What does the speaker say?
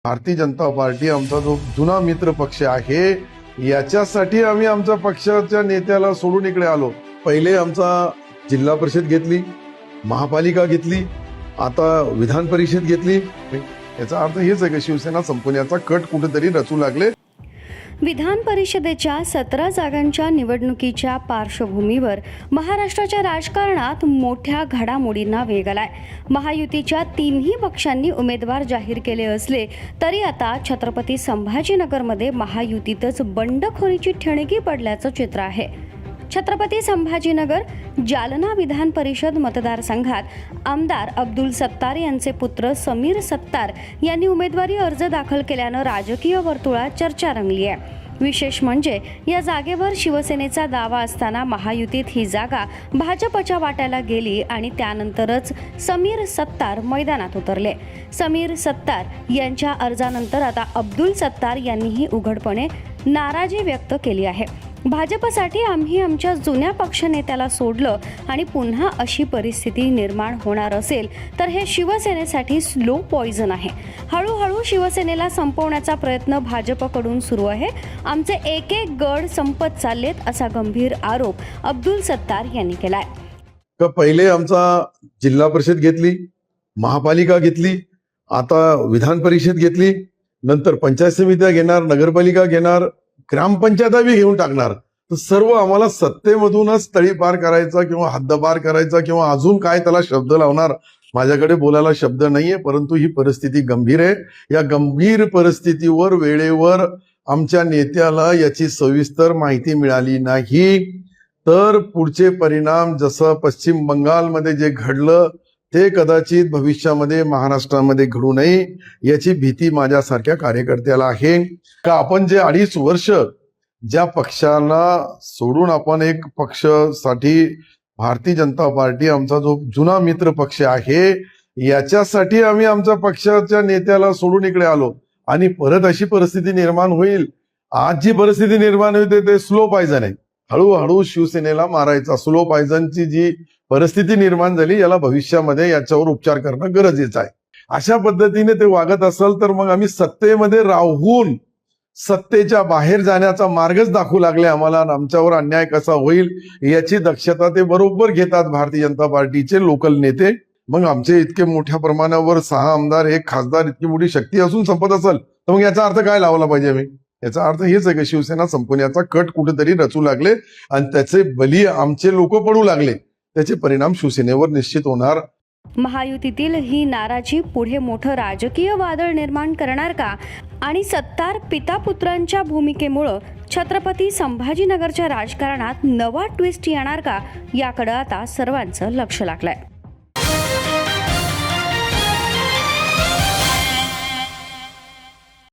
Bharatiya Janata party आमचा जो जुना मित्र पक्ष आहे याच्यासाठी आम्ही आमच्या पक्षाच्या नेत्याला सोडून इकडे आलो। पहिले आमचा जिल्हा परिषद घेतली, महापालिका घेतली, आता विधान परिषद घेतली। याचा अर्थ हेच आहे की शिवसेना संपण्याचा कट कुठेतरी रचू लागले। विधान परिषदेच्या 17 जागांच्या निवडणुकीच्या पार्श्वभूमीवर महाराष्ट्राच्या राजकारणात मोठ्या घडामोडींना वेग आलाय। महायुतीच्या तिन्ही पक्षांनी उमेदवार जाहीर केले असले तरी आता छत्रपती संभाजीनगरमध्ये महायुतीतच बंडखोरीची ठिणगी पडल्याचं चित्र आहे। छत्रपती संभाजीनगर जालना विधान परिषद मतदारसंघात आमदार अब्दुल सत्तार यांचे पुत्र समीर सत्तार यांनी उमेदवारी अर्ज दाखल केल्यानं राजकीय वर्तुळात चर्चा रंगली आहे। विशेष म्हणजे या जागेवर शिवसेनेचा दावा असताना महायुतीत ही जागा भाजपच्या वाट्याला गेली आणि त्यानंतरच समीर सत्तार मैदानात उतरले। समीर सत्तार यांच्या अर्जानंतर आता अब्दुल सत्तार यांनीही उघडपणे नाराजी व्यक्त केली आहे। भाजपसाठी आम्ही आमच्या जुन्या पक्षनेत्याला सोडलं आणि पुन्हा अशी परिस्थिती निर्माण होणार असेल तर हे शिवसेनेसाठी स्लो पॉइझन आहे। हळूहळू शिवसेनेला संपवण्याचा प्रयत्न भाजपकडून सुरू आहे। आमचे एक एक गड संपत चाललेत असा गंभीर आरोप अब्दुल सत्तार यांनी केलाय। पहिले आमचा जिल्हा परिषद घेतली, महापालिका घेतली, आता विधान परिषद घेतली, नंतर पंचायत समित्या घेणार, नगरपालिका घेणार, ग्रामपंचायता बी घेऊन टाकणार। तर सर्व आम्हाला सत्तेमधूनच तळीपार करायचा किंवा हद्दपार करायचा किंवा अजून काय त्याला शब्द लावणार, माझ्याकडे बोलायला शब्द नाहीये। परंतु ही परिस्थिती गंभीर आहे। या गंभीर परिस्थितीवर वेळेवर आमच्या नेत्याला याची सविस्तर माहिती मिळाली नाही तर पुढचे परिणाम जसं पश्चिम बंगालमध्ये जे घडलं ते कदाचित भविष्यामध्ये महाराष्ट्रामध्ये घडू नये याची भीती माझ्यासारख्या कार्यकर्त्याला आहे। का आपण जे 2.5 वर्ष ज्या पक्षाला सोडून आपण एक पक्षासाठी भारतीय जनता पार्टी आमचा जो जुना मित्र पक्ष आहे याच्यासाठी आम्ही आमच्या पक्षाच्या नेत्याला सोडून इकडे आलो आणि परत अशी परिस्थिती निर्माण होईल। आज जी परिस्थिती निर्माण होते ते स्लो पॉइझन आहे। हळूहळू शिवसेनेला मारायचा स्लो पॉइझनची जी परिस्थिती निर्माण झाली याला भविष्यामध्ये याच्यावर उपचार करणं गरजेचं आहे। अशा पद्धतीने ते वागत असेल तर मग आम्ही सत्तेमध्ये राहून सत्तेच्या बाहेर जाण्याचा मार्गच दाखवू लागले आम्हाला। आमच्यावर अन्याय कसा होईल याची दक्षता ते बरोबर घेतात भारतीय जनता पार्टीचे लोकल नेते। मग आमचे इतके मोठ्या प्रमाणावर 6 आमदार 1 खासदार इतकी मोठी शक्ती असून संपत असेल तर मग याचा अर्थ काय लावला पाहिजे आम्ही? याचा अर्थ हेच आहे की शिवसेना संपण्याचा कट कुठेतरी रचू लागले आणि त्याचे बली आमचे लोक पडू लागले। त्याचे परिणाम शिवसेनेवर निश्चित होणार। महायुतीतील ही नाराजी पुढे मोठं राजकीय वादळ निर्माण करणार का आणि सत्तार पितापुत्रांच्या भूमिकेमुळे छत्रपती संभाजीनगरच्या राजकारणात नवा ट्विस्ट येणार का याकडे आता सर्वांचं लक्ष लागलंय।